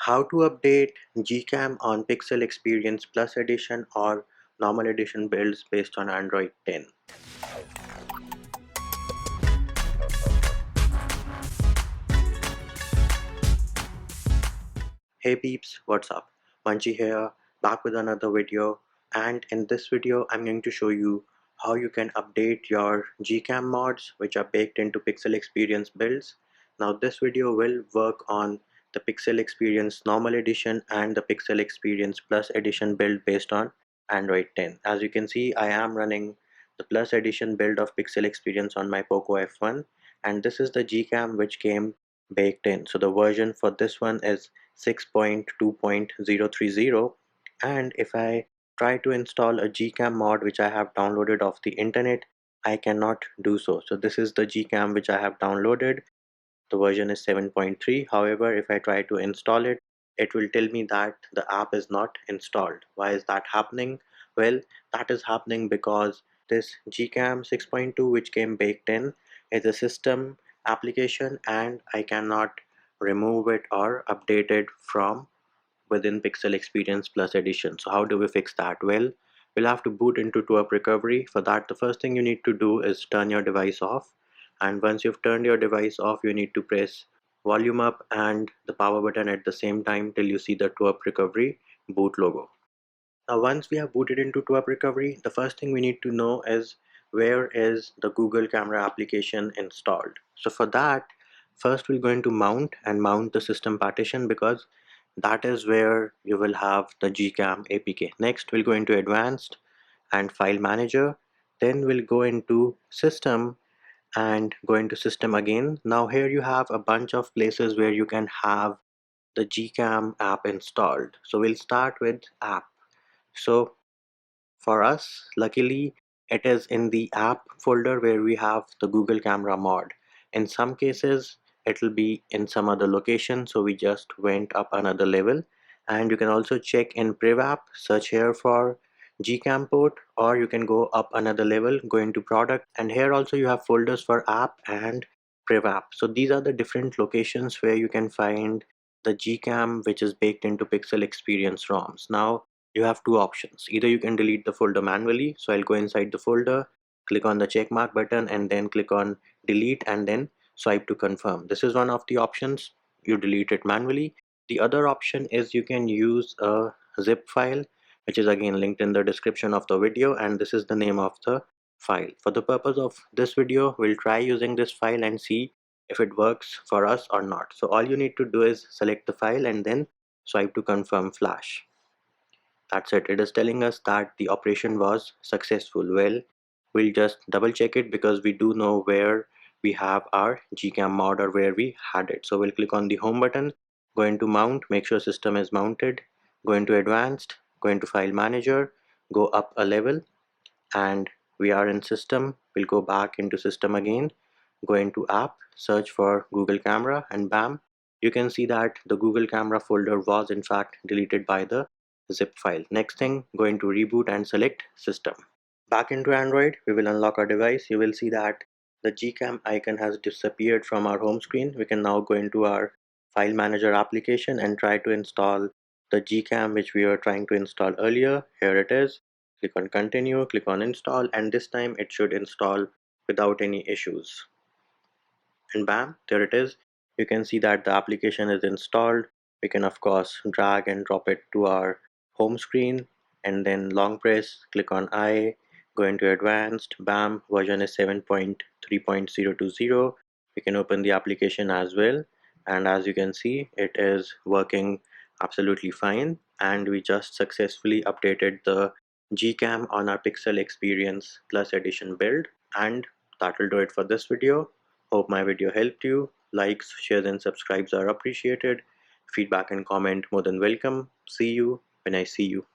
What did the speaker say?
How to update GCAM on Pixel Experience Plus Edition or normal edition builds based on Android 10. Hey peeps, what's up? Manchi here, back with another video, and in this video I'm going to show you how you can update your GCAM mods which are baked into Pixel Experience builds. Now this video will work on the Pixel Experience Normal Edition and the Pixel Experience Plus Edition build based on Android 10. As you can see, I am running the Plus Edition build of Pixel Experience on my Poco F1, and this is the GCAM which came baked in. So the version for this one is 6.2.030, and if I try to install a GCAM mod which I have downloaded off the internet, I cannot do so. So this is the GCAM which I have downloaded. The version is 7.3. However, if I try to install it, it will tell me that the app is not installed. Why is that happening? Well, that is happening because this GCAM 6.2 which came baked in is a system application and I cannot remove it or update it from within Pixel Experience Plus Edition. So how do we fix that? Well, we'll have to boot into TWRP recovery. For that, the first thing you need to do is turn your device off. And once you've turned your device off, you need to press volume up and the power button at the same time till you see the TWRP recovery boot logo. Now once we have booted into TWRP recovery, the first thing we need to know is where is the Google Camera application installed. So for that, first we're going to mount the system partition because that is where you will have the GCAM APK. Next we'll go into advanced and file manager, then we'll go into system and go into system again. Now here you have a bunch of places where you can have the GCAM app installed. So we'll start with app. So for us, luckily, it is in the app folder where we have the Google Camera mod. In some cases, it will be in some other location, so we just went up another level. And you can also check in Priv app, search here for GCAM port, or you can go up another level, go into product, and here also you have folders for app and Priv app. So these are the different locations where you can find the GCAM which is baked into Pixel Experience ROMs. Now you have two options. Either you can delete the folder manually, so I'll go inside the folder, click on the check mark button and then click on delete and then swipe to confirm. This is one of the options. You delete it manually. The other option is you can use a zip file, which is again linked in the description of the video, and this is the name of the file. For the purpose of this video, we'll try using this file and see if it works for us or not. So all you need to do is select the file and then swipe to confirm flash. That's it. It is telling us that the operation was successful. Well, we'll just double check it because we do know where we have our GCAM mod or where we had it. So we'll click on the home button, go into mount, make sure system is mounted, go into advanced, go into file manager, go up a level, and we are in system. We'll go back into system again, go into app, search for Google Camera, and bam, you can see that the Google Camera folder was in fact deleted by the zip file. Next thing, go into reboot and select system. Back into Android, we will unlock our device. You will see that the GCAM icon has disappeared from our home screen. We can now go into our file manager application and try to install the GCAM which we were trying to install earlier. Here it is. Click on continue, click on install, and this time it should install without any issues. And bam, there it is. You can see that the application is installed. We can of course drag and drop it to our home screen and then long press, click on I, go into advanced, bam, version is 7.3.020. We can open the application as well, and as you can see it is working absolutely fine, and we just successfully updated the GCAM on our Pixel Experience Plus Edition build. And that will do it for this video. Hope my video helped you. Likes, shares and subscribes are appreciated. Feedback and comment more than welcome. See you when I see you.